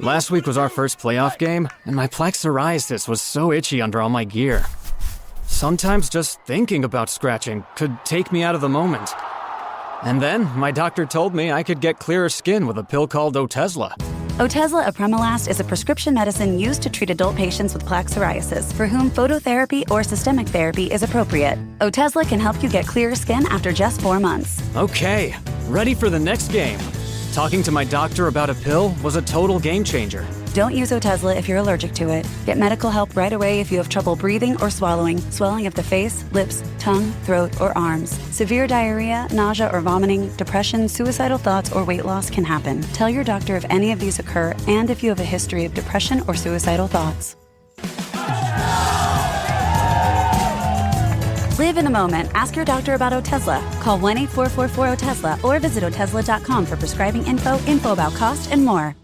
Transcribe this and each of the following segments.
Last week was our first playoff game, and my plaque psoriasis was so itchy under all my gear. Sometimes just thinking about scratching could take me out of the moment. And then my doctor told me I could get clearer skin with a pill called Otezla. Otezla apremilast is a prescription medicine used to treat adult patients with plaque psoriasis for whom phototherapy or systemic therapy is appropriate. Otezla can help you get clearer skin after just 4 months. Okay, ready for the next game. Talking to my doctor about a pill was a total game changer. Don't use Otezla if you're allergic to it. Get medical help right away if you have trouble breathing or swallowing, swelling of the face, lips, tongue, throat, or arms. Severe diarrhea, nausea or vomiting, depression, suicidal thoughts, or weight loss can happen. Tell your doctor if any of these occur and if you have a history of depression or suicidal thoughts. Live in the moment. Ask your doctor about Otezla. Call 1-844-4-OTEZLA or visit Otezla.com for prescribing info about cost, and more.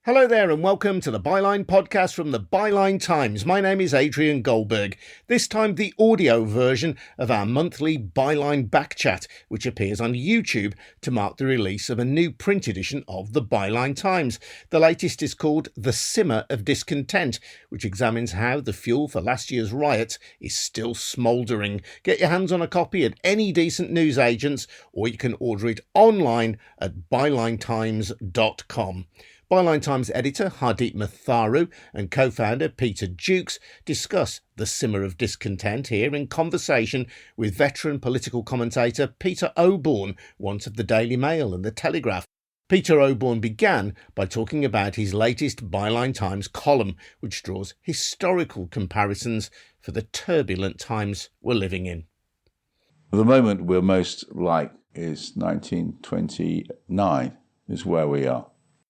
Hello there and welcome to the Byline podcast from the Byline Times. My name is Adrian Goldberg. This time the audio version of our monthly Byline Backchat, which appears on YouTube to mark the release of a new print edition of the Byline Times. The latest is called The Simmer Of Discontent, which examines how the fuel for last year's riots is still smouldering. Get your hands on a copy at any decent newsagents, or you can order it online at bylinetimes.com. Byline Times editor Hardeep Matharu and co-founder Peter Jukes discuss the Simmer of Discontent here in conversation with veteran political commentator Peter Oborne, once of the Daily Mail and the Telegraph. Peter Oborne began by talking about his latest Byline Times column, which draws historical comparisons for the turbulent times we're living in. The moment we're most like is 1929, is where we are.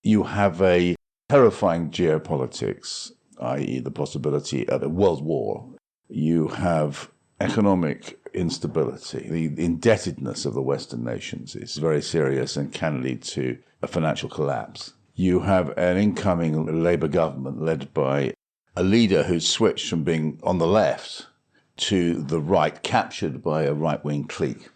You have a terrifying geopolitics, i.e. the possibility of a world war. You have economic instability. The indebtedness of the Western nations is very serious and can lead to a financial collapse. You have an incoming Labour government led by a leader who's switched from being on the left to the right, captured by a right-wing clique.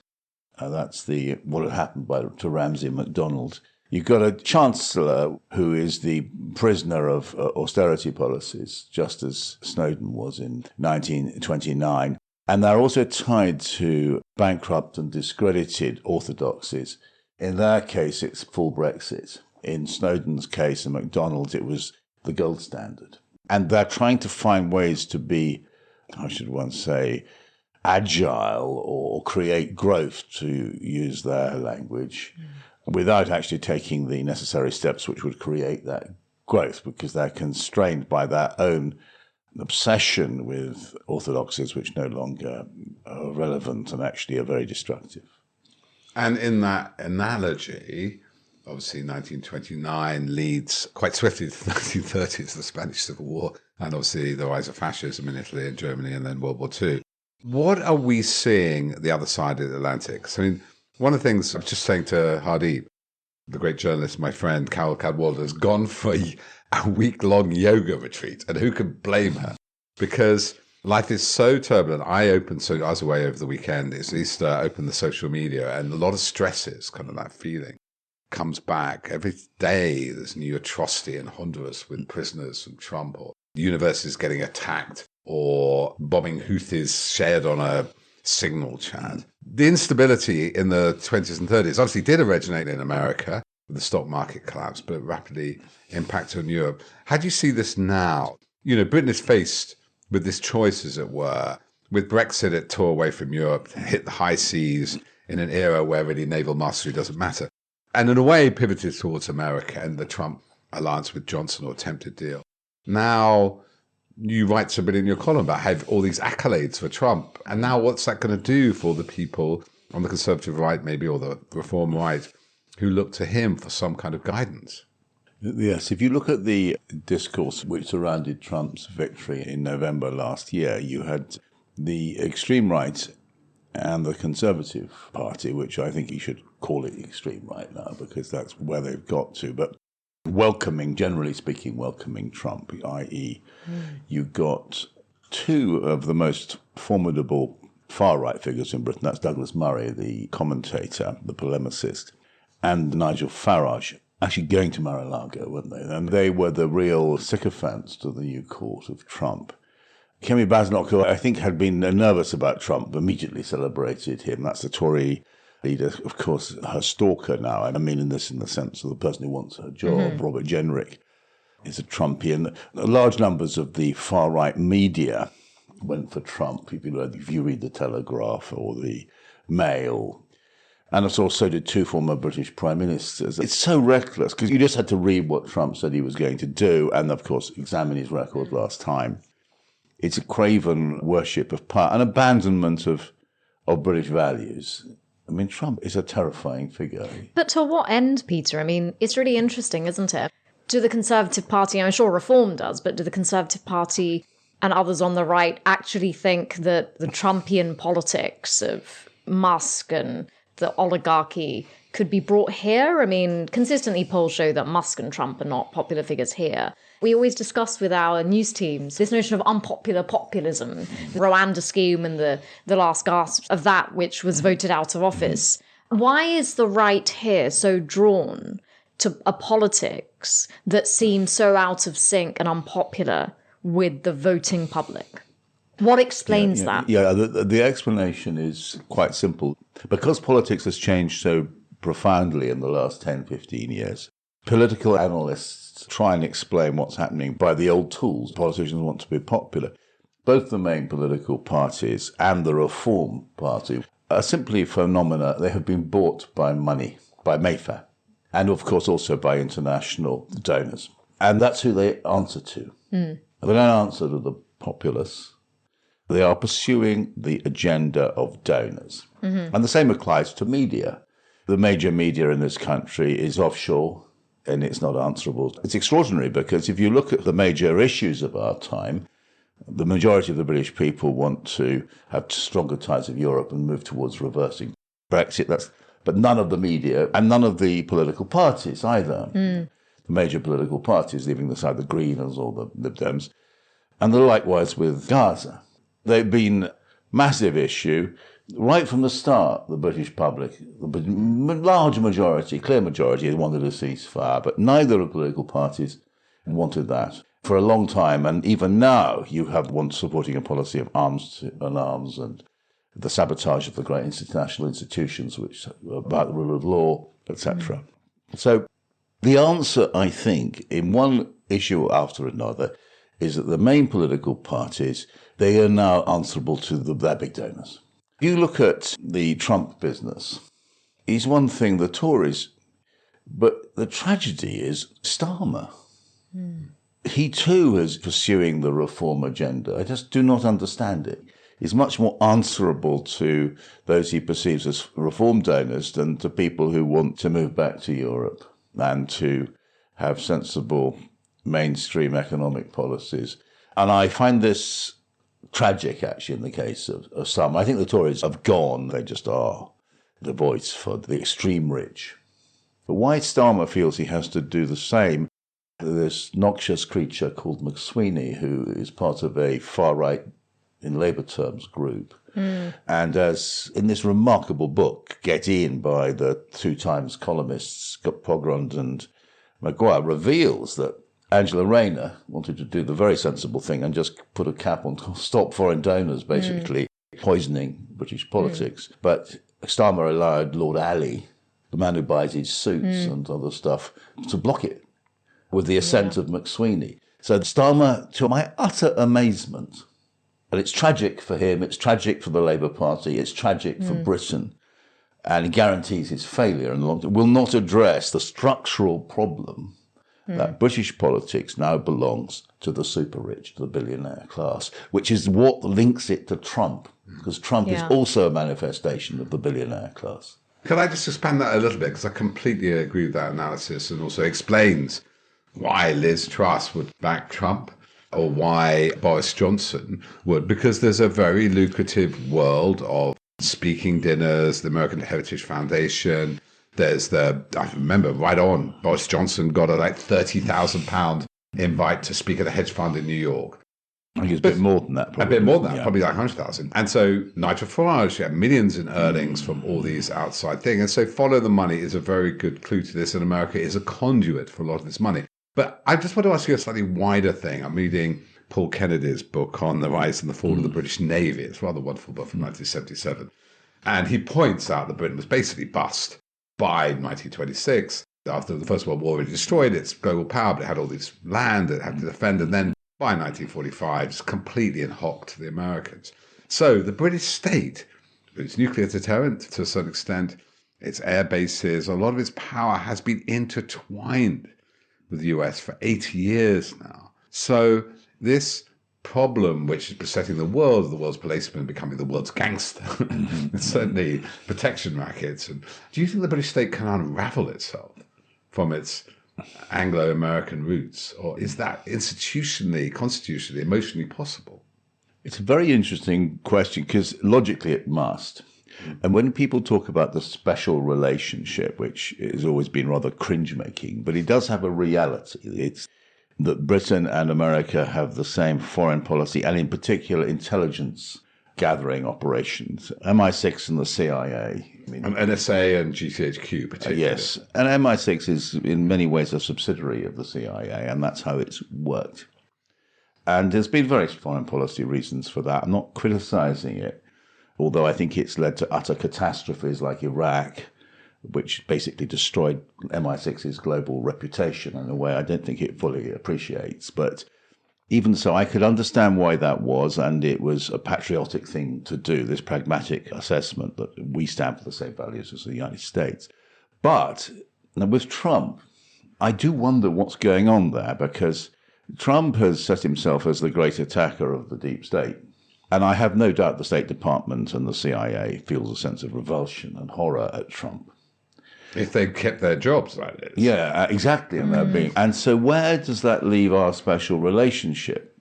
That's what had happened to Ramsay MacDonald. You've got a chancellor who is the prisoner of austerity policies, just as Snowden was in 1929. And they're also tied to bankrupt and discredited orthodoxies. In their case, it's full Brexit. In Snowden's case and MacDonald's, it was the gold standard. And they're trying to find ways to be, I should one say, agile or create growth, to use their language, without actually taking the necessary steps which would create that growth, because they're constrained by their own obsession with orthodoxies which no longer are relevant and actually are very destructive. And in that analogy, obviously 1929 leads quite swiftly to the 1930s, the Spanish Civil War, and obviously the rise of fascism in Italy and Germany, and then World War II. What are we seeing the other side of the Atlantic? So, I mean, one of the things I was just saying to Hardeep, the great journalist, my friend, Carol Cadwalder, has gone for a week-long yoga retreat. And who can blame her? Because life is so turbulent. I was away over the weekend. It's Easter, I opened the social media, and a lot of stresses, kind of that feeling, comes back. Every day there's a new atrocity in Honduras with prisoners from Trump, or universities getting attacked, or bombing Houthis shared on a signal chat. The instability in the 20s and 30s obviously did originate in America with the stock market collapse, but rapidly impacted on Europe. How do you see this now? You know, Britain is faced with this choice, as it were. With Brexit, it tore away from Europe, hit the high seas in an era where really naval mastery doesn't matter. And in a way, pivoted towards America and the Trump alliance with Johnson, or attempted deal. Now, you write something in your column about have all these accolades for Trump. And now what's that going to do for the people on the conservative right, maybe, or the reform right, who look to him for some kind of guidance? Yes, if you look at the discourse which surrounded Trump's victory in November last year, you had the extreme right and the Conservative Party, which I think you should call it extreme right now, because that's where they've got to. But welcoming, generally speaking, welcoming Trump, i.e. you got two of the most formidable far-right figures in Britain. That's Douglas Murray, the commentator, the polemicist, and Nigel Farage, actually going to Mar-a-Lago, weren't they? And they were the real sycophants to the new court of Trump. Kemi Badenoch, who I think had been nervous about Trump, immediately celebrated him. That's the Tory leader, of course, her stalker now. I mean in the sense of the person who wants her job. Robert Jenrick is a Trumpian. Large numbers of the far-right media went for Trump. If you read the Telegraph or the Mail, and so did two former British prime ministers. It's so reckless because you just had to read what Trump said he was going to do and, of course, examine his record last time. It's a craven worship of power, an abandonment of British values. I mean, Trump is a terrifying figure. But to what end, Peter? I mean, it's really interesting, isn't it? Do the Conservative Party, I'm sure Reform does, but do the Conservative Party and others on the right actually think that the Trumpian politics of Musk and the oligarchy could be brought here? I mean, consistently polls show that Musk and Trump are not popular figures here. We always discuss with our news teams this notion of unpopular populism, the Rwanda scheme and the last gasp of that, which was voted out of office. Why is the right here so drawn to a politics that seems so out of sync and unpopular with the voting public? What explains that? Yeah, the explanation is quite simple. Because politics has changed so profoundly in the last 10, 15 years, political analysts try and explain what's happening by the old tools. Politicians want to be popular. Both the main political parties and the Reform Party are simply phenomena. They have been bought by money, by Mayfair, and of course also by international donors. And that's who they answer to. They don't answer to the populace. They are pursuing the agenda of donors. And the same applies to media. The major media in this country is offshore and it's not answerable. It's extraordinary because if you look at the major issues of our time, the majority of the British people want to have stronger ties of Europe and move towards reversing Brexit. But none of the media and none of the political parties either. The major political parties, leaving aside the Greens or the Lib Dems, and likewise with Gaza. They've been massive issue right from the start. The British public, the large majority, clear majority, wanted a ceasefire, but neither of the political parties wanted that for a long time. And even now, you have one supporting a policy of arms and the sabotage of the great international institutions, which are about the rule of law, etc. So the answer, I think, in one issue after another, is that the main political parties, they are now answerable to their big donors. If you look at the Trump business, it's one thing, the Tories, but the tragedy is Starmer. He too is pursuing the reform agenda. I just do not understand it. He's much more answerable to those he perceives as reform donors than to people who want to move back to Europe and to have sensible mainstream economic policies. And I find this tragic, actually, in the case of some. I think the Tories have gone. They just are the voice for the extreme rich. But why Starmer feels he has to do the same, this noxious creature called McSweeney, who is part of a far-right, in Labour terms, group. And as in this remarkable book, Get In, by the two Times columnists, Pogrund and Maguire, reveals that Angela Rayner wanted to do the very sensible thing and just put a cap on stop foreign donors, basically poisoning British politics. But Starmer allowed Lord Alley, the man who buys his suits and other stuff, to block it with the assent of McSweeney. So Starmer, to my utter amazement, and it's tragic for him, it's tragic for the Labour Party, it's tragic for Britain, and it guarantees his failure in the long term, will not address the structural problem that British politics now belongs to the super rich, to the billionaire class, which is what links it to Trump, because Trump is also a manifestation of the billionaire class. Can I just expand that a little bit? Because I completely agree with that analysis and also explains why Liz Truss would back Trump or why Boris Johnson would, because there's a very lucrative world of speaking dinners, the American Heritage Foundation, I remember right on, Boris Johnson got a like £30,000 invite to speak at a hedge fund in New York. I think it's a bit more than that, probably. A bit more than that, probably like 100,000. And so Nigel Farage had millions in earnings from all these outside things. And so follow the money is a very good clue to this. And America is a conduit for a lot of this money. But I just want to ask you a slightly wider thing. I'm reading Paul Kennedy's book on the rise and the fall of the British Navy. It's a rather wonderful book from 1977. And he points out that Britain was basically bust by 1926. After the First World War, it destroyed its global power, but it had all this land it had to defend. And then by 1945, it's completely in hock to the Americans. So the British state, its nuclear deterrent to a certain extent, its air bases, a lot of its power has been intertwined with the US for 80 years now. So this problem, which is besetting the world's policeman becoming the world's gangster, it's certainly protection rackets. And do you think the British state can unravel itself from its Anglo-American roots, or is that institutionally, constitutionally, emotionally possible? It's a very interesting question because logically it must. And when people talk about the special relationship, which has always been rather cringe-making, but it does have a reality. It's that Britain and America have the same foreign policy, and in particular intelligence gathering operations. MI6 and the CIA. NSA and GCHQ particularly. Yes, and MI6 is in many ways a subsidiary of the CIA, and that's how it's worked. And there's been various foreign policy reasons for that. I'm not criticizing it, although I think it's led to utter catastrophes like Iraq, which basically destroyed MI6's global reputation in a way I don't think it fully appreciates. But even so, I could understand why that was, and it was a patriotic thing to do, this pragmatic assessment that we stand for the same values as the United States. But with Trump, I do wonder what's going on there, because Trump has set himself as the great attacker of the deep state. And I have no doubt the State Department and the CIA feels a sense of revulsion and horror at Trump. If they kept their jobs, that is. Yeah, exactly. And so where does that leave our special relationship?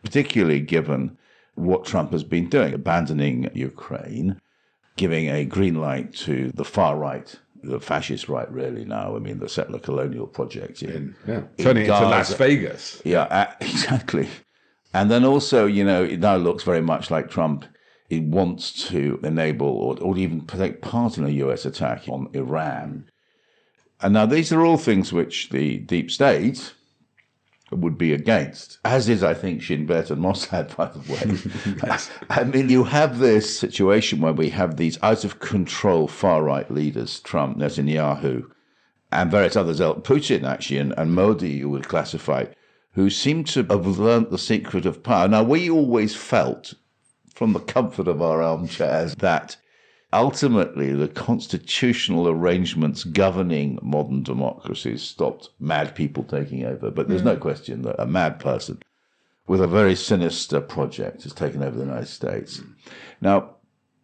Particularly given what Trump has been doing, abandoning Ukraine, giving a green light to the far right, the fascist right really now, I mean the settler colonial project. Turning it into Las Vegas. Yeah, exactly. And then also, it now looks very much like Trump. He wants to enable or even take part in a US attack on Iran. And now these are all things which the deep state would be against, as is, I think, Shin Bet and Mossad, by the way. Yes. I mean, you have this situation where we have these out-of-control far-right leaders, Trump, Netanyahu, and various others, Putin, actually, and Modi, you would classify, who seem to have learnt the secret of power. Now, we always felt, from the comfort of our armchairs, that ultimately the constitutional arrangements governing modern democracies stopped mad people taking over. But there's no question that a mad person with a very sinister project has taken over the United States. Now,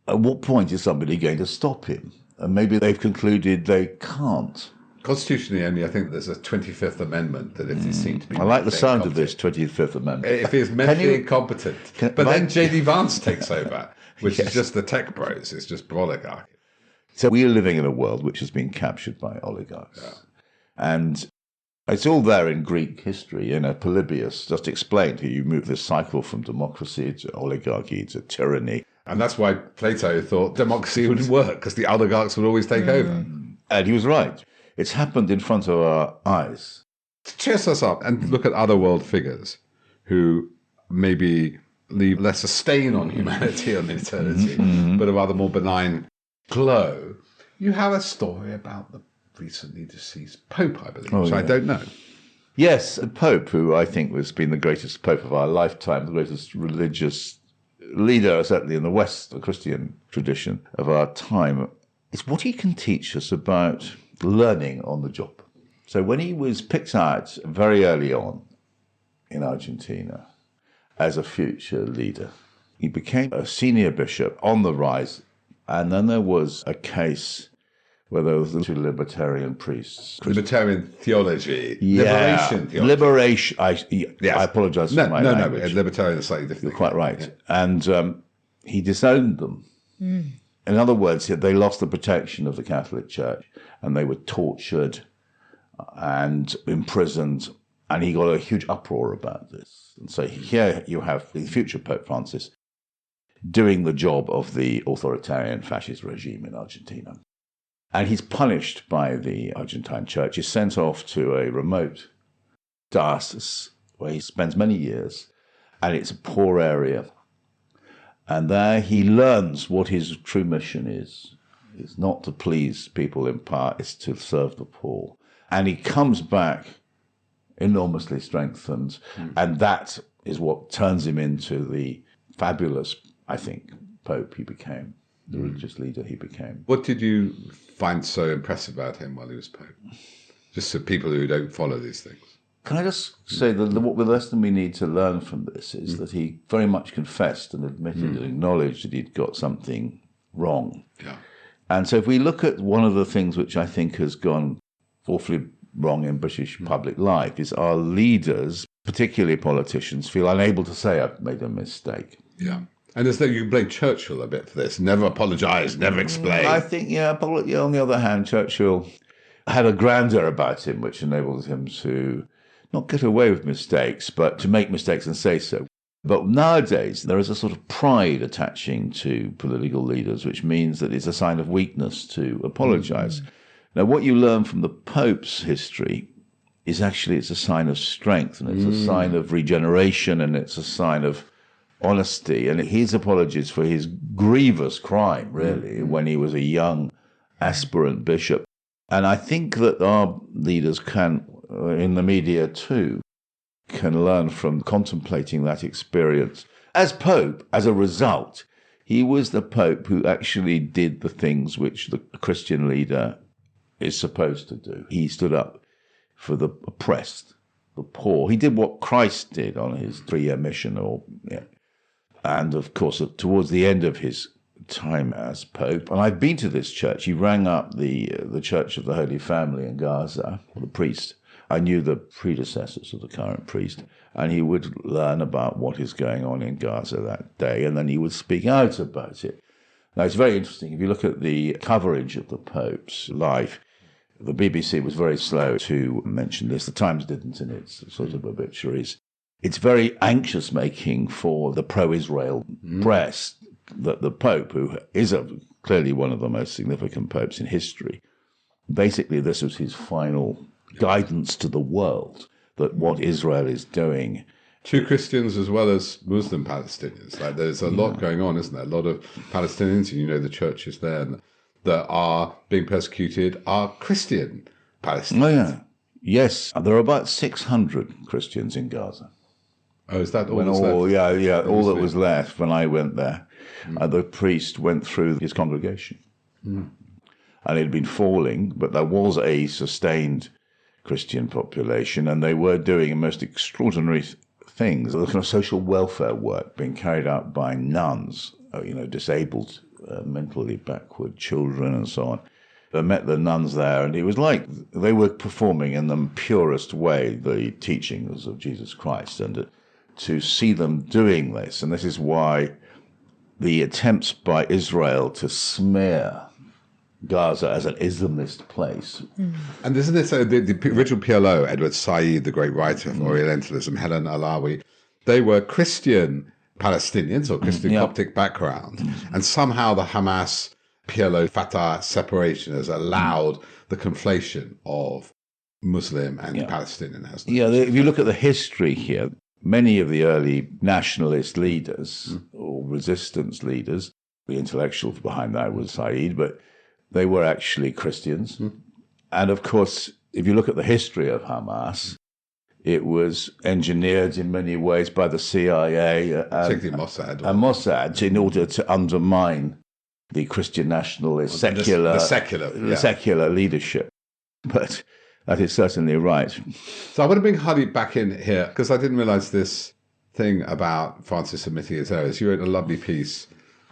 at what point is somebody going to stop him? And maybe they've concluded they can't. Constitutionally only, I think there's a 25th Amendment that if he seemed to be... I like the sound of this 25th Amendment. If he's mentally incompetent. Then J.D. Vance takes over, which is just the tech bros. It's just oligarchy. So we are living in a world which has been captured by oligarchs. Yeah. And it's all there in Greek history. Polybius just explained how you move this cycle from democracy to oligarchy to tyranny. And that's why Plato thought democracy wouldn't work, because the oligarchs would always take over. And he was right. It's happened in front of our eyes. To cheer us up and look at other world figures who maybe leave less a stain on humanity and eternity, but a rather more benign glow. You have a story about the recently deceased Pope, I believe, I don't know. Yes, the Pope, who I think has been the greatest Pope of our lifetime, the greatest religious leader, certainly in the West, the Christian tradition of our time. It's what he can teach us about learning on the job. So when he was picked out very early on in Argentina as a future leader, he became a senior bishop on the rise. And then there was a case where there was two libertarian priests. Libertarian theology. Yeah. Liberation theology. Liberation. I apologize for my language. No, libertarian is slightly different. You're quite right. Yeah. And he disowned them. In other words, they lost the protection of the Catholic Church and they were tortured and imprisoned, and he got a huge uproar about this. And so here you have the future Pope Francis doing the job of the authoritarian fascist regime in Argentina. And he's punished by the Argentine Church. He's sent off to a remote diocese where he spends many years, and it's a poor area. And there he learns what his true mission is. It's not to please people in power, it's to serve the poor. And he comes back enormously strengthened, and that is what turns him into the fabulous, I think, Pope he became, the religious leader he became. What did you find so impressive about him while he was Pope? Just for people who don't follow these things. Can I just say that what the lesson we need to learn from this is that he very much confessed and admitted and acknowledged that he'd got something wrong. Yeah. And so if we look at one of the things which I think has gone awfully wrong in British public life is our leaders, particularly politicians, feel unable to say, I've made a mistake. Yeah. And as though you can blame Churchill a bit for this. Never apologise, never explain. I think, on the other hand, Churchill had a grandeur about him which enabled him to not get away with mistakes, but to make mistakes and say so. But nowadays, there is a sort of pride attaching to political leaders, which means that it's a sign of weakness to apologise. Now, what you learn from the Pope's history is actually it's a sign of strength, and it's a sign of regeneration, and it's a sign of honesty. And his apologies for his grievous crime, really, when he was a young aspirant bishop. And I think that our leaders can, in the media too, can learn from contemplating that experience. As Pope, as a result, he was the Pope who actually did the things which the Christian leader is supposed to do. He stood up for the oppressed, the poor. He did what Christ did on his 3-year mission. And of course, towards the end of his time as Pope, and I've been to this church, he rang up the Church of the Holy Family in Gaza, the priest. I knew the predecessors of the current priest, and he would learn about what is going on in Gaza that day, and then he would speak out about it. Now, it's very interesting. If you look at the coverage of the Pope's life, the BBC was very slow to mention this. The Times didn't in its sort of obituaries. It's very anxious-making for the pro-Israel press that the Pope, who is clearly one of the most significant popes in history, basically this was his final guidance to the world, that what Israel is doing. To Christians as well as Muslim Palestinians. Like there's a lot going on, isn't there? A lot of Palestinians, and the churches there that are being persecuted are Christian Palestinians. Oh, yeah. Yes. There are about 600 Christians in Gaza. Oh, is that all that's left? Yeah, all that was left when I went there. The priest went through his congregation. And it had been falling, but there was a sustained Christian population, and they were doing most extraordinary things. The kind of social welfare work being carried out by nuns, disabled, mentally backward children and so on. I met the nuns there, and it was like they were performing in the purest way the teachings of Jesus Christ, and to see them doing this. And this is why the attempts by Israel to smear Gaza as an Islamist place. And isn't this the original PLO, Edward Said, the great writer of Orientalism, Helen Alawi, they were Christian Palestinians or Christian Coptic background, and somehow the Hamas PLO Fatah separation has allowed the conflation of Muslim and Palestinian. If you look at the history here, many of the early nationalist leaders or resistance leaders, the intellectual behind that was Said, but they were actually Christians. And of course, if you look at the history of Hamas, it was engineered in many ways by the CIA and Mossad in order to undermine the Christian nationalist secular leadership. But that is certainly right. So I want to bring Hardeep back in here, because I didn't realise this thing about Francis admitting his errors. You wrote a lovely piece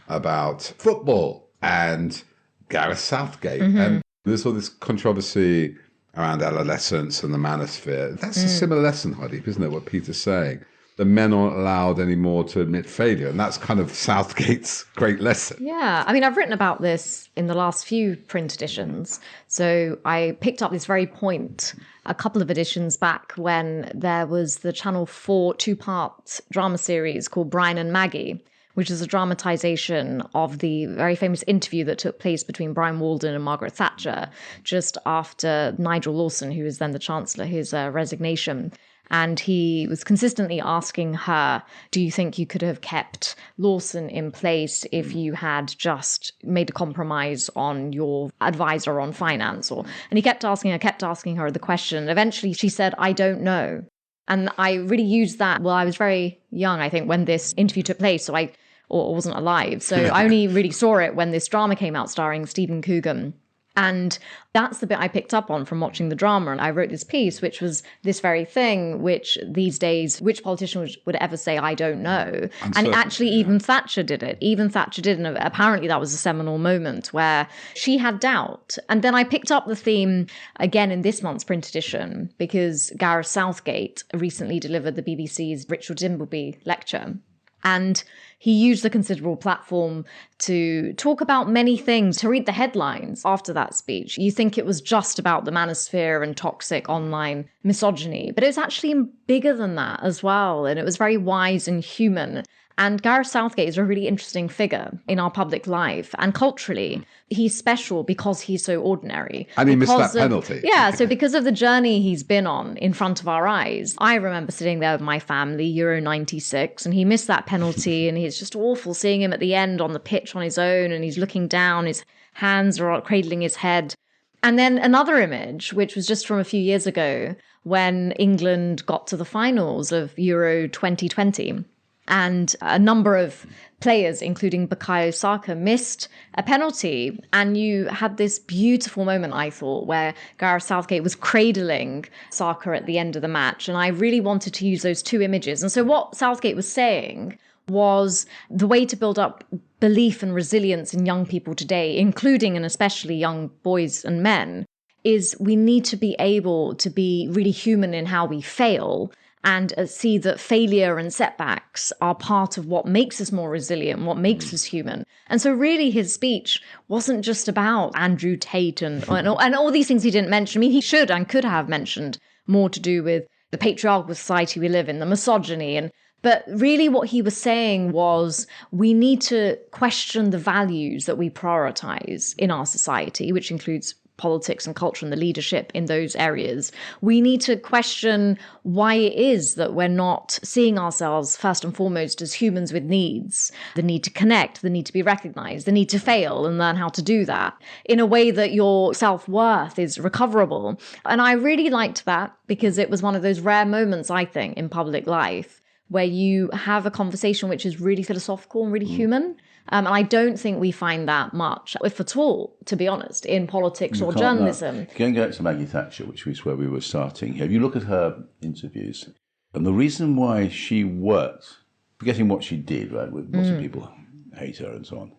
about football and Gareth Southgate. And there's all this controversy around adolescence and the manosphere. That's a similar lesson, Hardeep, isn't it, what Peter's saying? the men aren't allowed anymore to admit failure. And that's kind of Southgate's great lesson. Yeah, I mean, I've written about this in the last few print editions. So I picked up this very point a couple of editions back when there was the Channel 4 two-part drama series called Brian and Maggie, which is a dramatization of the very famous interview that took place between Brian Walden and Margaret Thatcher just after Nigel Lawson, who was then the Chancellor, his resignation. And he was consistently asking her, do you think you could have kept Lawson in place if you had just made a compromise on your advisor on finance? And he kept asking her the question. Eventually she said, I don't know. And I really used that. Well, I was very young, I think, when this interview took place, so I wasn't alive. So I only really saw it when this drama came out starring Stephen Coogan. And that's the bit I picked up on from watching the drama. And I wrote this piece, which was this very thing, which these days, which politician would ever say, I don't know? And actually, even Thatcher did it. Even Thatcher did. And apparently that was a seminal moment where she had doubt. And then I picked up the theme again in this month's print edition, because Gareth Southgate recently delivered the BBC's Richard Dimbleby lecture. And he used the considerable platform to talk about many things, to read the headlines after that speech. You think it was just about the manosphere and toxic online misogyny, but it's actually bigger than that as well. And it was very wise and human. And Gareth Southgate is a really interesting figure in our public life. And culturally, he's special because he's so ordinary. And he missed that penalty. Yeah, so because of the journey he's been on in front of our eyes. I remember sitting there with my family, Euro 96, and he missed that penalty. And it's just awful seeing him at the end on the pitch on his own. And he's looking down, his hands are cradling his head. And then another image, which was just from a few years ago, when England got to the finals of Euro 2020. And a number of players, including Bukayo Saka, missed a penalty. And you had this beautiful moment, I thought, where Gareth Southgate was cradling Saka at the end of the match. And I really wanted to use those two images. And so what Southgate was saying was the way to build up belief and resilience in young people today, including and especially young boys and men, is we need to be able to be really human in how we fail and see that failure and setbacks are part of what makes us more resilient, what makes us human. And so really his speech wasn't just about Andrew Tate and all these things he didn't mention. I mean, he should and could have mentioned more to do with the patriarchal society we live in, the misogyny. But really what he was saying was we need to question the values that we prioritize in our society, which includes politics and culture and the leadership in those areas. We need to question why it is that we're not seeing ourselves first and foremost as humans with needs, the need to connect, the need to be recognized, the need to fail and learn how to do that in a way that your self-worth is recoverable. And I really liked that because it was one of those rare moments, I think, in public life where you have a conversation which is really philosophical and really human. And I don't think we find that much, if at all, to be honest, in politics or journalism. Going back to Maggie Thatcher, which was where we were starting here, if you look at her interviews, and the reason why she worked, forgetting what she did, right, with lots of people hate her and so on,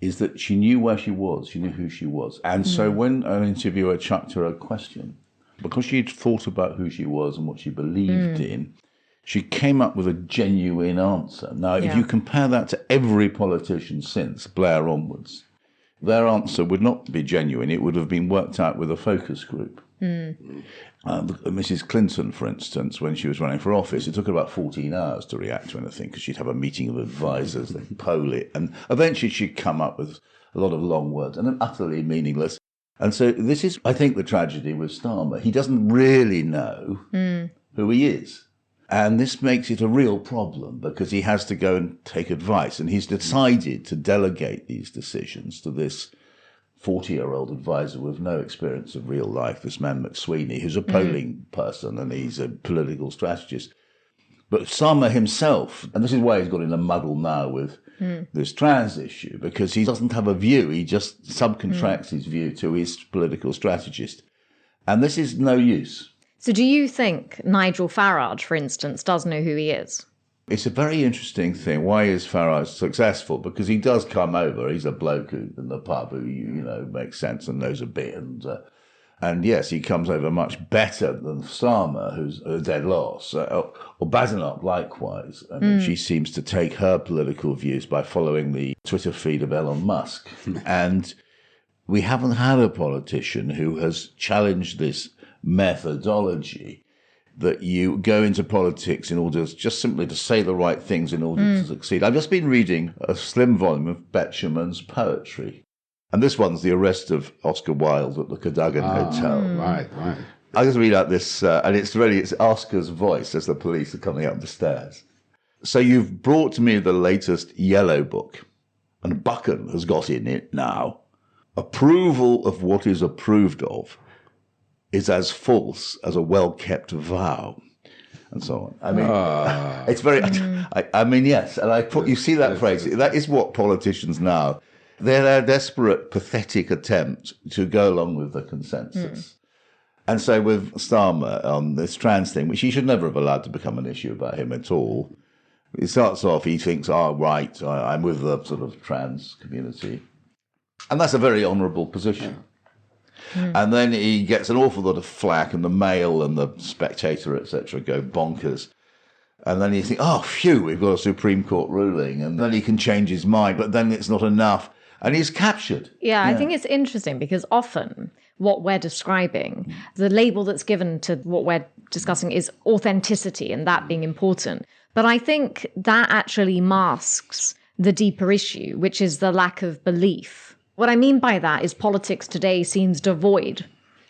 is that she knew where she was, she knew who she was. And so when an interviewer chucked her a question, because she'd thought about who she was and what she believed in, she came up with a genuine answer. Now, if you compare that to every politician since Blair onwards, their answer would not be genuine. It would have been worked out with a focus group. Mrs. Clinton, for instance, when she was running for office, it took her about 14 hours to react to anything because she'd have a meeting of advisors, they'd poll it, and eventually she'd come up with a lot of long words and utterly meaningless. And so this is, I think, the tragedy with Starmer. He doesn't really know who he is. And this makes it a real problem because he has to go and take advice. And he's decided to delegate these decisions to this 40-year-old advisor with no experience of real life, this man McSweeney, who's a polling person and he's a political strategist. But Starmer himself, and this is why he's got in a muddle now with this trans issue, because he doesn't have a view. He just subcontracts his view to his political strategist. And this is no use. So do you think Nigel Farage, for instance, does know who he is? It's a very interesting thing. Why is Farage successful? Because he does come over. He's a bloke in the pub who, makes sense and knows a bit. And yes, he comes over much better than Starmer, who's a dead loss, or Badenoch likewise. I mean, she seems to take her political views by following the Twitter feed of Elon Musk. And we haven't had a politician who has challenged this methodology that you go into politics in order just simply to say the right things in order to succeed. I've just been reading a slim volume of Betjeman's poetry. And this one's The Arrest of Oscar Wilde at the Cadogan Hotel. Right. I'll just read out this, and it's Oscar's voice as the police are coming up the stairs. So you've brought to me the latest Yellow Book, and Buchan has got in it now. Approval of what is approved of is as false as a well-kept vow, and so on. I mean, it's very, I mean, yes, and you see that phrase, that is what politicians now, they're a desperate, pathetic attempt to go along with the consensus. And so with Starmer on this trans thing, which he should never have allowed to become an issue about him at all, it starts off, he thinks, right, I'm with the sort of trans community. And that's a very honourable position. And then he gets an awful lot of flack, and the Mail and the Spectator, etc., go bonkers. And then you think, phew, we've got a Supreme Court ruling. And then he can change his mind, but then it's not enough. And he's captured. Yeah, I think it's interesting because often what we're describing, the label that's given to what we're discussing is authenticity, and that being important. But I think that actually masks the deeper issue, which is the lack of belief. What I mean by that is politics today seems devoid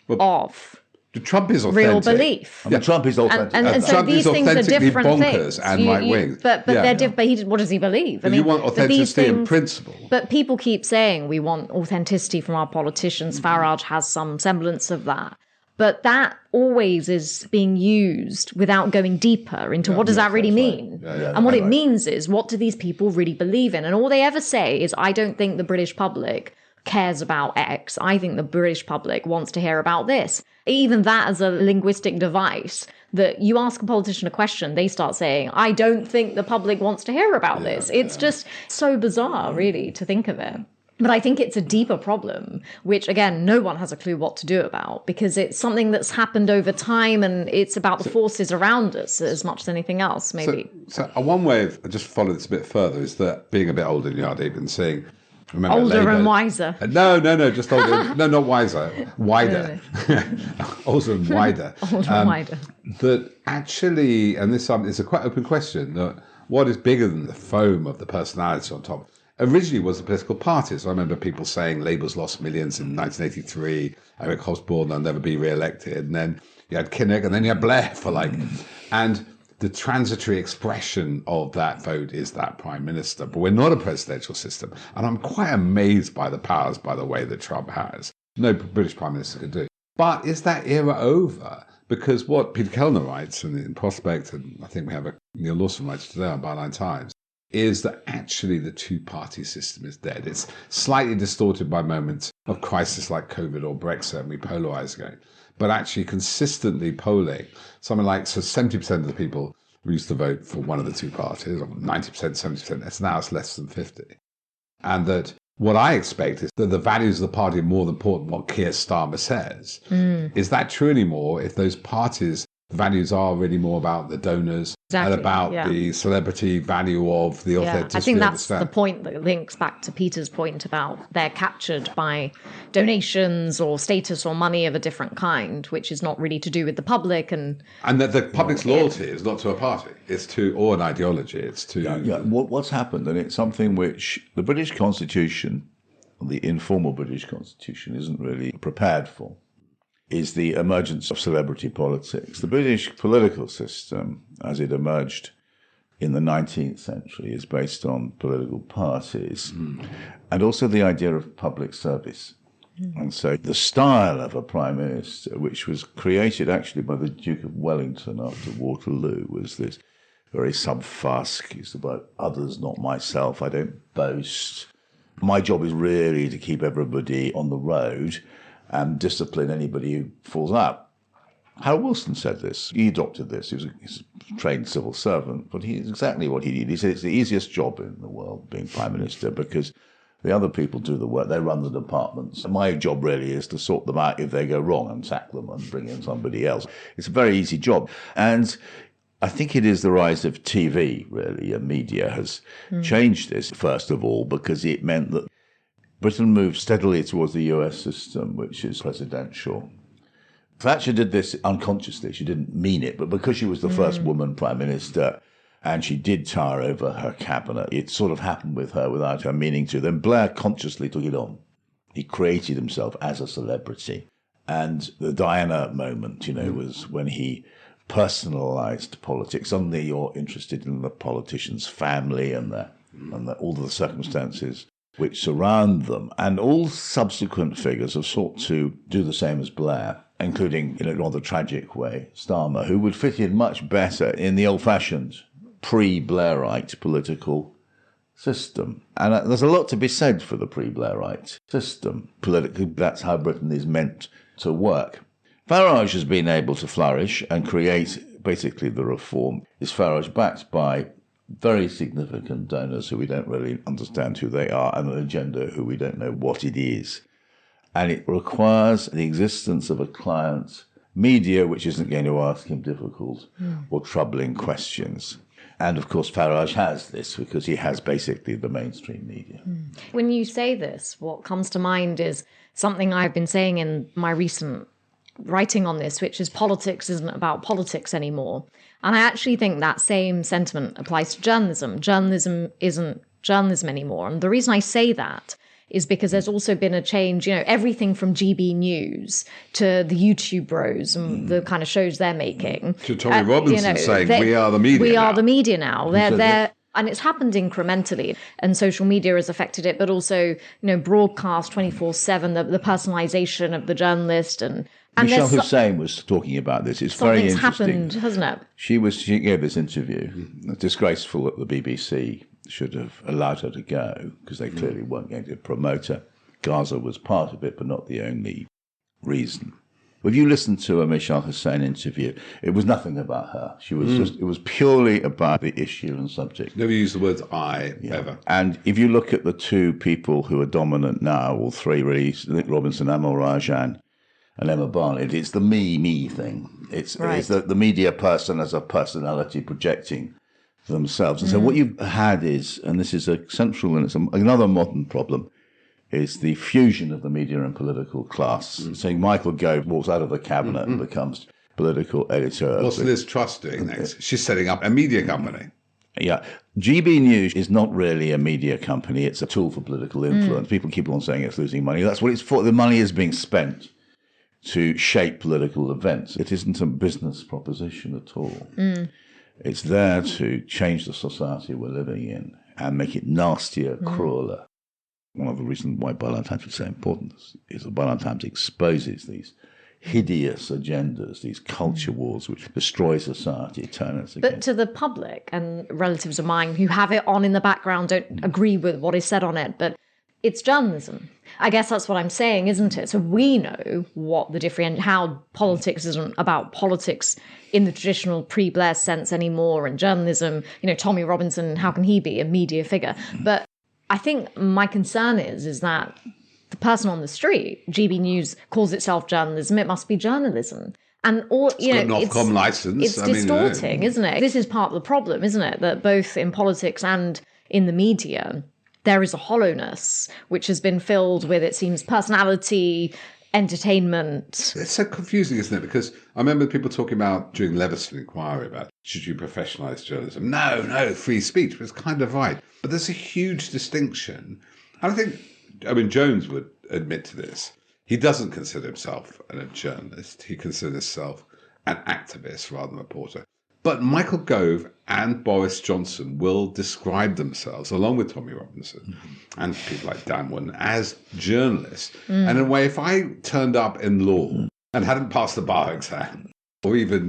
of Trump is authentic. real belief. I mean, Trump is authentic. And so Trump these is things are authentically different bonkers things. and right-wing. But they're different. But what does he believe? You want authenticity in principle. But people keep saying we want authenticity from our politicians. Farage has some semblance of that. But that always is being used without going deeper into what does that really mean? And what it means is, what do these people really believe in? And all they ever say is, I don't think the British public cares about X. I think the British public wants to hear about this. Even that as a linguistic device, that you ask a politician a question, they start saying, I don't think the public wants to hear about this. It's just so bizarre, really, to think of it. But I think it's a deeper problem, which, again, no one has a clue what to do about, because it's something that's happened over time, and it's about the forces around us as much as anything else, maybe. So one way of just follow this a bit further is that being a bit older than Hardeep and saying, remember, older Labour, and wiser. No, just older. No, not wiser. Wider. Older and wider. Older and wider. That actually, and this is a quite open question, that what is bigger than the foam of the personality on top? Originally was the political parties. I remember people saying Labour's lost millions in 1983, Eric Hobsbawm, they'll never be re-elected. And then you had Kinnock, and then you had Blair for and the transitory expression of that vote is that prime minister. But we're not a presidential system. And I'm quite amazed by the powers, by the way, that Trump has. No British prime minister could do. But is that era over? Because what Peter Kellner writes in Prospect, and I think we have Neil Lawson writes today on Byline Times, is that actually the two-party system is dead. It's slightly distorted by moments of crisis like COVID or Brexit, and we polarize again. But actually consistently polling, something like 70% of the people who used to vote for one of the two parties, or 90%, 70%, now it's less than 50. And that what I expect is that the values of the party are more important than what Keir Starmer says. Is that true anymore if those parties' values are really more about the donors and about the celebrity value of the authenticity? I think that's the point that links back to Peter's point about they're captured by donations or status or money of a different kind, which is not really to do with the public. And that the public's loyalty is not to a party, it's to, or an ideology, it's to... What's happened, and it's something which the British Constitution, the informal British Constitution, isn't really prepared for, is the emergence of celebrity politics. The British political system, as it emerged in the 19th century, is based on political parties and also the idea of public service. And so the style of a prime minister, which was created actually by the Duke of Wellington after Waterloo, was this very sub-fusk. It's about others, not myself. I don't boast. My job is really to keep everybody on the road and discipline anybody who falls out. Harold Wilson said this. He adopted this. He's a trained civil servant, but he's exactly what he did. He said it's the easiest job in the world, being prime minister, because The other people do the work. They run the departments. My job really is to sort them out if they go wrong and sack them and bring in somebody else. It's a very easy job. And I think it is the rise of TV, really, and media has changed this, first of all, because it meant that Britain moved steadily towards the US system, which is presidential. Thatcher did this unconsciously. She didn't mean it, but because she was the first woman prime minister, and she did tire over her cabinet, it sort of happened with her without her meaning to. Then Blair consciously took it on. He created himself as a celebrity. And the Diana moment, was when he personalised politics. Suddenly you're interested in the politician's family and all the circumstances which surround them. And all subsequent figures have sought to do the same as Blair, including, in a rather tragic way, Starmer, who would fit in much better in the old-fashioned pre-Blairite political system. And there's a lot to be said for the pre-Blairite system. Politically, that's how Britain is meant to work. Farage has been able to flourish and create basically the reform. Is Farage backed by very significant donors who we don't really understand who they are, and an agenda who we don't know what it is. And it requires the existence of a client media which isn't going to ask him difficult or troubling questions. And of course, Farage has this because he has basically the mainstream media. When you say this, what comes to mind is something I've been saying in my recent writing on this, which is politics isn't about politics anymore. And I actually think that same sentiment applies to journalism. Journalism isn't journalism anymore. And the reason I say that is because there's also been a change, everything from GB News to the YouTube Bros and the kind of shows they're making. To Tommy Robinson saying, we are the media We now. are the media now. They're and it's happened incrementally, and social media has affected it, but also, broadcast 24/7, the personalization of the journalist. And Michelle Hussein was talking about this. It's very interesting. Something's happened, hasn't it? She gave this interview. Disgraceful that the BBC should have allowed her to go, because they clearly weren't going to promote her. Gaza was part of it, but not the only reason. If you listen to a Michelle Hussein interview, it was nothing about her. She was it was purely about the issue and subject. Never used the words I, ever. And if you look at the two people who are dominant now, all three really, Nick Robinson, Amal Rajan, and Emma Barnett, it's the me thing. It's the media person as a personality projecting themselves. And so what you've had is, and this is a central and it's another modern problem, is the fusion of the media and political class. Saying Michael Gove walks out of the cabinet and becomes political editor. What's Liz Truss doing next? She's setting up a media company. Yeah. GB News is not really a media company. It's a tool for political influence. People keep on saying it's losing money. That's what it's for. The money is being spent to shape political events. It isn't a business proposition at all. It's there to change the society we're living in and make it nastier, crueler. One of the reasons why Byline Times is so important is that Byline Times exposes these hideous agendas, these culture wars which destroy society, turn us against. But to the public and relatives of mine who have it on in the background don't agree with what is said on it, but it's journalism. I guess that's what I'm saying, isn't it? So we know what the how politics isn't about politics in the traditional pre-Blair sense anymore, and journalism, Tommy Robinson, how can he be a media figure? But I think my concern is that the person on the street, GB News, calls itself journalism. It must be journalism. And all, it's got an Ofcom license. It's distorting, isn't it? This is part of the problem, isn't it? That both in politics and in the media, there is a hollowness which has been filled with, it seems, personality, entertainment. It's so confusing, isn't it? Because I remember people talking about during Leveson inquiry about should you professionalise journalism? No, free speech was kind of right. But there's a huge distinction. And I think Jones would admit to this. He doesn't consider himself a journalist. He considers himself an activist rather than a reporter. But Michael Gove and Boris Johnson will describe themselves, along with Tommy Robinson and people like Dan Wootton, as journalists. And in a way, if I turned up in law and hadn't passed the bar exam, or even,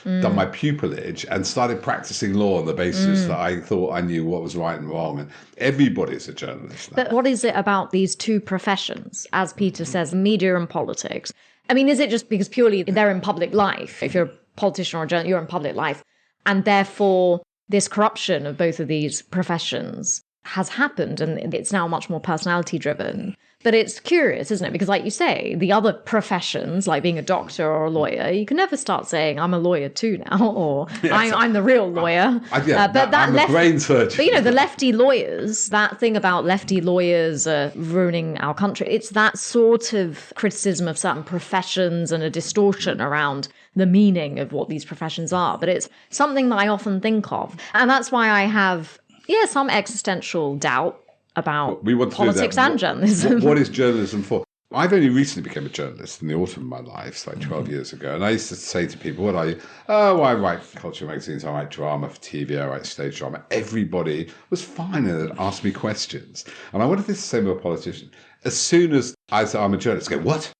done my pupillage and started practicing law on the basis that I thought I knew what was right and wrong, and everybody's a journalist now. But what is it about these two professions, as Peter says, media and politics? I mean, is it just because purely they're in public life? If you're a politician or a journalist, you're in public life. And therefore, this corruption of both of these professions has happened, and it's now much more personality driven. But it's curious, isn't it? Because like you say, the other professions, like being a doctor or a lawyer, you can never start saying, I'm a lawyer too now, or I'm the real lawyer. I'm a brain surgeon. But, the lefty lawyers, that thing about lefty lawyers ruining our country, it's that sort of criticism of certain professions and a distortion around the meaning of what these professions are. But it's something that I often think of. And that's why I have, some existential doubt about politics and journalism. What is journalism for? I've only recently become a journalist in the autumn of my life, like 12 years ago. And I used to say to people, what are you? Oh, I write culture magazines, I write drama for TV, I write stage drama. Everybody was fine and asked me questions. And I wonder if this is the same with a politician. As soon as I say I'm a journalist, go, what?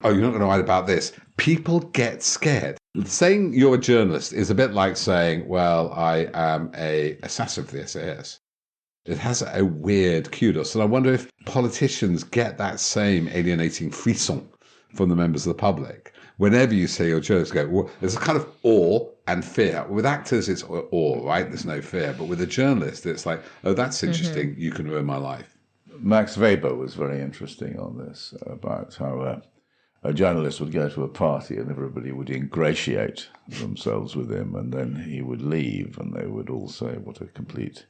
Oh, you're not going to write about this. People get scared. Saying you're a journalist is a bit like saying, well, I am an assassin for the SAS. It has a weird kudos. And I wonder if politicians get that same alienating frisson from the members of the public. Whenever you say you're a journalist, well, there's a kind of awe and fear. With actors, it's awe, right? There's no fear. But with a journalist, it's like, oh, that's interesting. You can ruin my life. Max Weber was very interesting on this, about how a journalist would go to a party and everybody would ingratiate themselves with him, and then he would leave and they would all say, what a complete...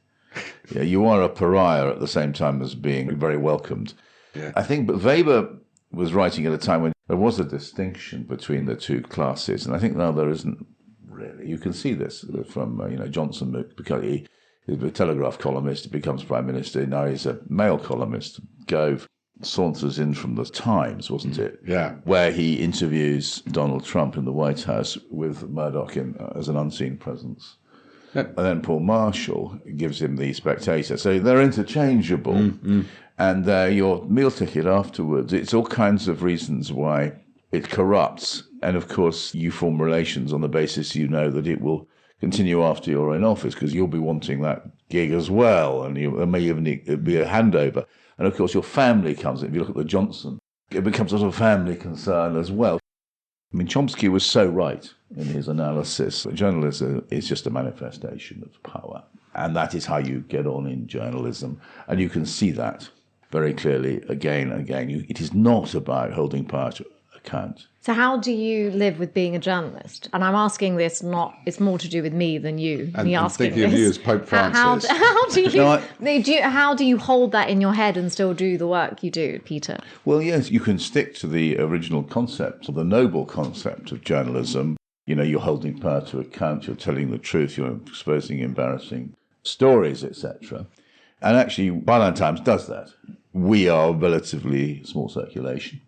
Yeah, you are a pariah at the same time as being very welcomed. Yeah. I think, but Weber was writing at a time when there was a distinction between the two classes, and I think now there isn't really. You can see this from Johnson, because he's a Telegraph columnist, he becomes Prime Minister, now he's a Mail columnist. Gove saunters in from the Times, wasn't it? Yeah. Where he interviews Donald Trump in the White House with Murdoch as an unseen presence. Yep. And then Paul Marshall gives him the Spectator. So they're interchangeable. And your meal ticket afterwards, it's all kinds of reasons why it corrupts. And of course, you form relations on the basis you know that it will continue after you're in office, because you'll be wanting that gig as well. And there may even be a handover. And of course, your family comes in. If you look at the Johnson, it becomes a sort of family concern as well. I mean, Chomsky was so right in his analysis. Journalism is just a manifestation of power. And that is how you get on in journalism. And you can see that very clearly again and again. It is not about holding power to account. So how do you live with being a journalist? And I'm asking this it's more to do with me than you. And asking thinking this. of you as Pope Francis. How do you hold that in your head and still do the work you do, Peter? Well, yes, you can stick to the original concept, or the noble concept of journalism. You're holding power to account, you're telling the truth, you're exposing embarrassing stories, etc. And actually, Byline Times does that. We are a relatively small circulation.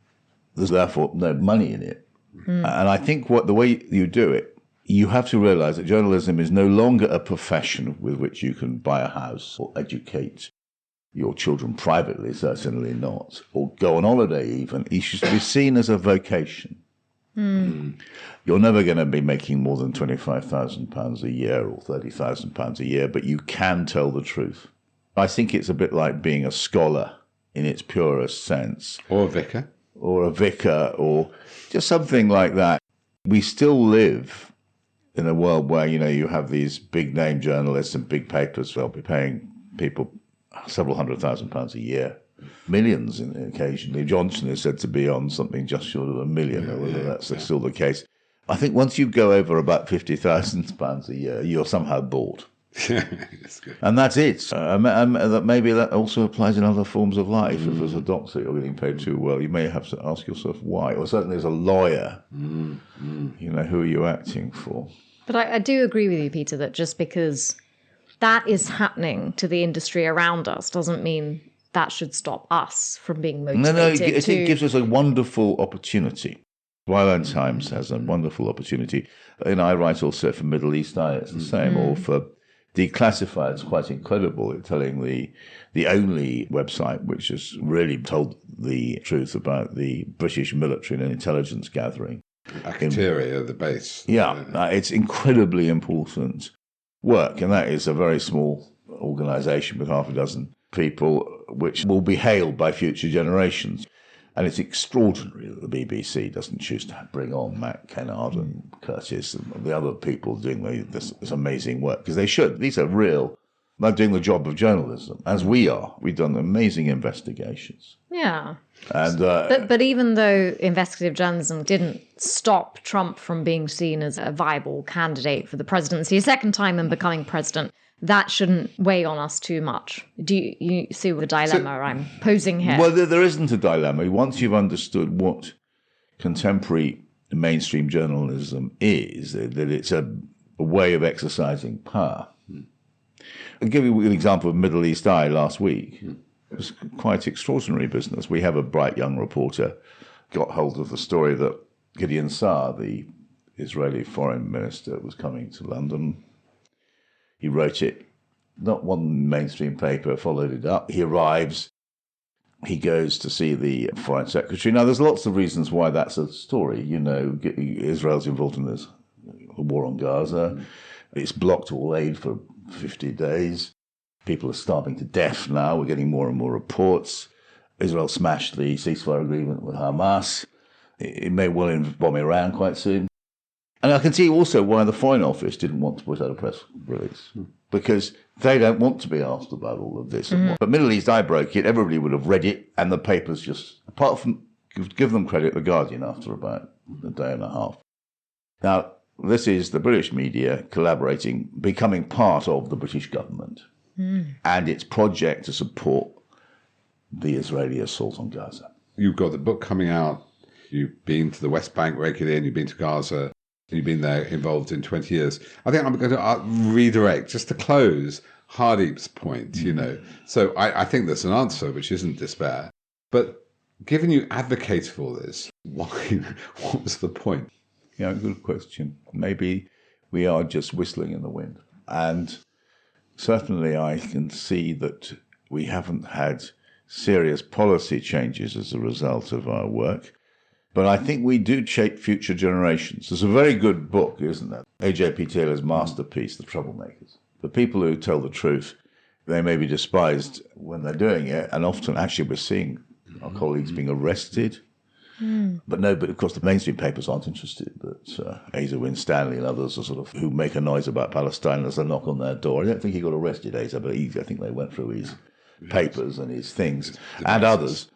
There's therefore no money in it. And I think the way you do it, you have to realize that journalism is no longer a profession with which you can buy a house or educate your children privately, certainly not, or go on holiday even. It should be seen as a vocation. You're never going to be making more than £25,000 a year or £30,000 a year, but you can tell the truth. I think it's a bit like being a scholar in its purest sense. Or a vicar. Or just something like that. We still live in a world where, you have these big-name journalists and big papers. They'll be paying people several £100,000 a year, millions occasionally. Johnson is said to be on something just short of £1 million, or whether that's still the case. I think once you go over about £50,000 a year, you're somehow bored. That's good. And that's it. Maybe that also applies in other forms of life. If as a doctor you're getting paid too well, you may have to ask yourself why. Or certainly as a lawyer, who are you acting for? But I do agree with you, Peter, that just because that is happening to the industry around us doesn't mean that should stop us from being motivated. It gives us a wonderful opportunity. Byline Times has a wonderful opportunity. And I write also for Middle East Eye, it's the same, or for Declassified. It's quite incredible. It's telling the only website which has really told the truth about the British military and intelligence gathering. Acateria, the base. Yeah, it's incredibly important work. And that is a very small organisation with half a dozen people, which will be hailed by future generations. And it's extraordinary that the BBC doesn't choose to bring on Matt Kennard and Curtis and the other people doing this amazing work, because they should. These are real They're doing the job of journalism, as we are. We've done amazing investigations. Yeah. And But even though investigative journalism didn't stop Trump from being seen as a viable candidate for the presidency a second time and becoming president, that shouldn't weigh on us too much. Do you see the dilemma I'm posing here? Well, there isn't a dilemma. Once you've understood what contemporary mainstream journalism is, that it's a way of exercising power. I'll give you an example of Middle East Eye last week. It was quite extraordinary business. We have a bright young reporter got hold of the story that Gideon Saar, the Israeli foreign minister, was coming to London. He wrote it. Not one mainstream paper followed it up. He arrives. He goes to see the foreign secretary. Now, there's lots of reasons why that's a story. You know, Israel's involved in this war on Gaza. It's blocked all aid for 50 days. People are starving to death now. We're getting more and more reports. Israel smashed the ceasefire agreement with Hamas. It may well bomb Iran quite soon. And I can see also why the Foreign Office didn't want to put out a press release, because they don't want to be asked about all of this. But Middle East Eye broke it, everybody would have read it, and the papers just, apart from, give them credit, The Guardian, after about a day and a half. Now, this is the British media collaborating, becoming part of the British government and its project to support the Israeli assault on Gaza. You've got the book coming out. You've been to the West Bank regularly, and you've been to Gaza. You've been there involved in 20 years. I think I'm going to redirect, just to close, Hardeep's point, you know. So I think there's an answer, which isn't despair. But given you advocate for this, why? What was the point? Yeah, good question. Maybe we are just whistling in the wind. And certainly I can see that we haven't had serious policy changes as a result of our work. But I think we do shape future generations. There's a very good book, isn't there? A.J.P. Taylor's masterpiece, The Troublemakers. The people who tell the truth, they may be despised when they're doing it, and often actually we're seeing our colleagues being arrested. But of course the mainstream papers aren't interested. But Asa Winstanley and others are sort of who make a noise about Palestine as they knock on their door. I don't think he got arrested, Asa, but I think they went through his papers and his things, and others.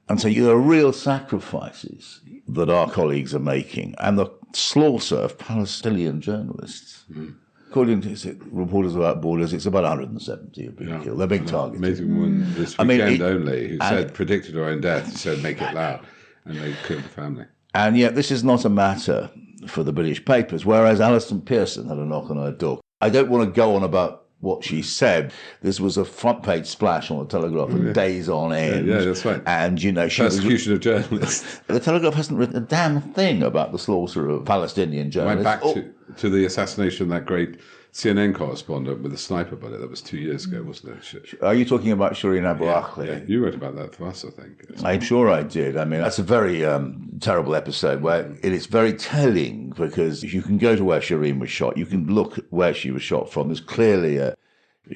And so there are real sacrifices that our colleagues are making, and the slaughter of Palestinian journalists. According to Reporters Without Borders, it's about 170 have been killed. They're big targets. Amazing woman this weekend only, who predicted her own death, said, make it loud, and they killed the family. And yet this is not a matter for the British papers, whereas Alison Pearson had a knock on her door. I don't want to go on about what she said. This was a front page splash on the Telegraph for days on end. Yeah, that's right. And, you know, persecution of journalists. The Telegraph hasn't written a damn thing about the slaughter of Palestinian journalists. Went back to the assassination of that great CNN correspondent with a sniper bullet. That was 2 years ago, wasn't it? Are you talking about Shireen Abu Akleh? Yeah, you wrote about that for us, I think. I'm sure I did. I mean, that's a very terrible episode where it is very telling, because you can go to where Shireen was shot. You can look at where she was shot from. There's clearly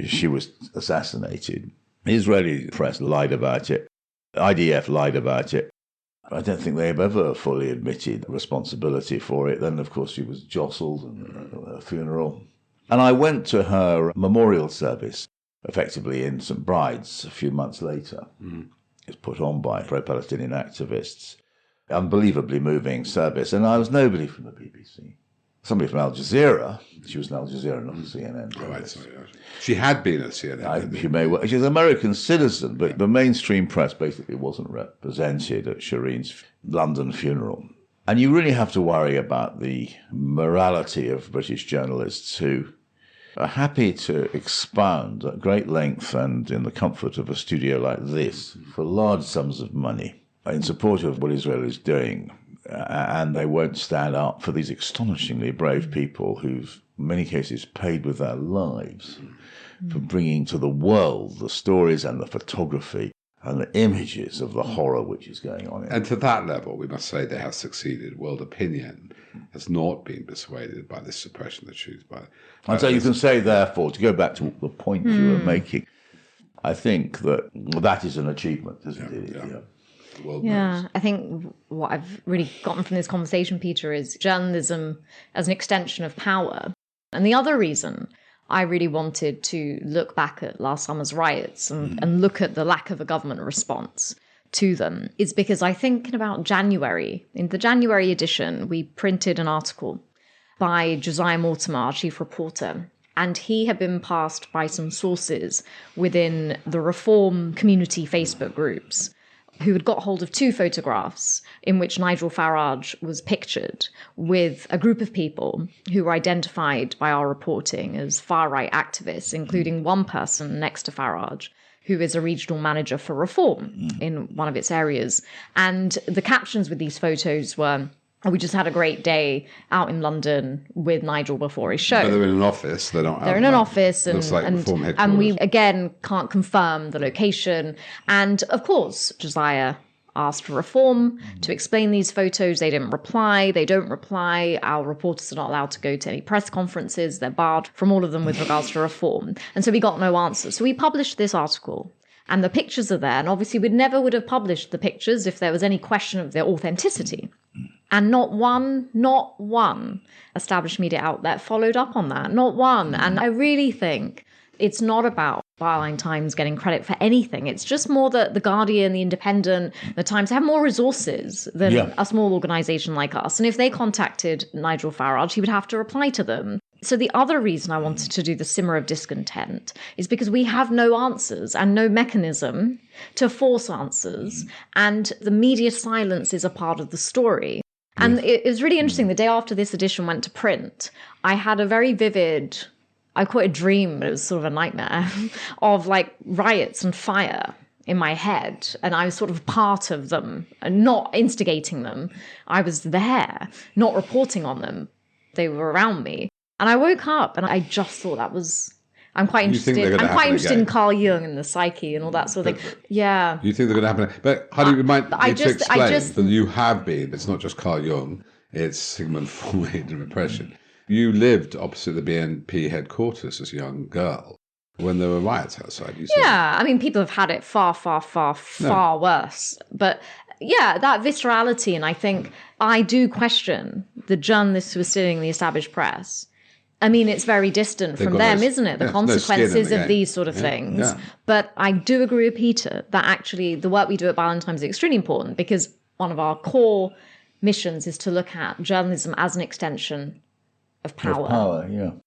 she was assassinated. The Israeli press lied about it. IDF lied about it. I don't think they've ever fully admitted responsibility for it. Then, of course, she was jostled at a funeral. And I went to her memorial service, effectively in St. Bride's, a few months later. It was put on by pro-Palestinian activists. Unbelievably moving service. And I was nobody from the BBC. Somebody from Al Jazeera. She was an Al Jazeera, not a CNN. Oh, right, sorry. She had been at CNN. She's an American citizen, but the mainstream press basically wasn't represented at Shireen's London funeral. And you really have to worry about the morality of British journalists who are happy to expound at great length and in the comfort of a studio like this for large sums of money in support of what Israel is doing. And they won't stand up for these astonishingly brave people who've, in many cases, paid with their lives for bringing to the world the stories and the photography and the images of the horror which is going on. And to that level, we must say they have succeeded. World opinion has not been persuaded by this suppression of the truth. And so you can say, therefore, to go back to the point you were making, I think that is an achievement, isn't it? Yeah, I think what I've really gotten from this conversation, Peter, is journalism as an extension of power. And the other reason I really wanted to look back at last summer's riots and look at the lack of a government response to them, is because I think in about January, in the January edition, we printed an article by Josiah Mortimer, our chief reporter, and he had been passed by some sources within the Reform community Facebook groups who had got hold of 2 photographs in which Nigel Farage was pictured with a group of people who were identified by our reporting as far-right activists, including one person next to Farage, who is a regional manager for Reform in one of its areas. And the captions with these photos were, "We just had a great day out in London with Nigel before his show." But they're in an office. They're not. They're in an office, Looks like Reform headquarters. and we again can't confirm the location. And of course, Josiah asked Reform to explain these photos. They didn't reply. They don't reply. Our reporters are not allowed to go to any press conferences. They're barred from all of them with regards to Reform. And so we got no answer. So we published this article. And the pictures are there. And obviously, we never would have published the pictures if there was any question of their authenticity. And not one established media outlet followed up on that. Not one. And I really think it's not about Byline Times getting credit for anything. It's just more that The Guardian, The Independent, The Times have more resources than a small organisation like us. And if they contacted Nigel Farage, he would have to reply to them. So the other reason I wanted to do the Simmer of Discontent is because we have no answers and no mechanism to force answers. And the media silence is a part of the story. And it was really interesting. The day after this edition went to print, I had a very vivid, I call it a dream, but it was sort of a nightmare, of like riots and fire in my head. And I was sort of part of them and not instigating them. I was there, not reporting on them. They were around me. And I woke up and I just thought that was, I'm quite interested in Carl Jung and the psyche and all that sort of thing. Yeah. You think they're going to happen? But Hardeep, we might need to explain that you have been, it's not just Carl Jung, it's Sigmund Freud and repression. You lived opposite the BNP headquarters as a young girl when there were riots outside. Yeah, I mean, people have had it far worse. But yeah, that viscerality, and I think I do question the journalists who are sitting in the established press. I mean, it's very distant from them, isn't it? The consequences of these sort of things. Yeah. But I do agree with Peter that actually the work we do at Byline Times is extremely important because one of our core missions is to look at journalism as an extension of power.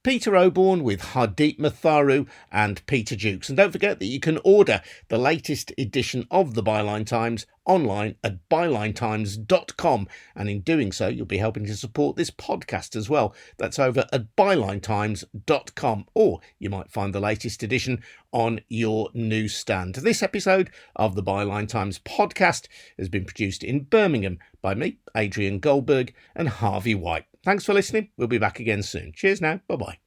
Peter Oborne with Hardeep Matharu and Peter Jukes. And don't forget that you can order the latest edition of the Byline Times online at bylinetimes.com. And in doing so, you'll be helping to support this podcast as well. That's over at bylinetimes.com. Or you might find the latest edition on your newsstand. This episode of the Byline Times podcast has been produced in Birmingham by me, Adrian Goldberg, and Harvey White. Thanks for listening. We'll be back again soon. Cheers now. Bye-bye.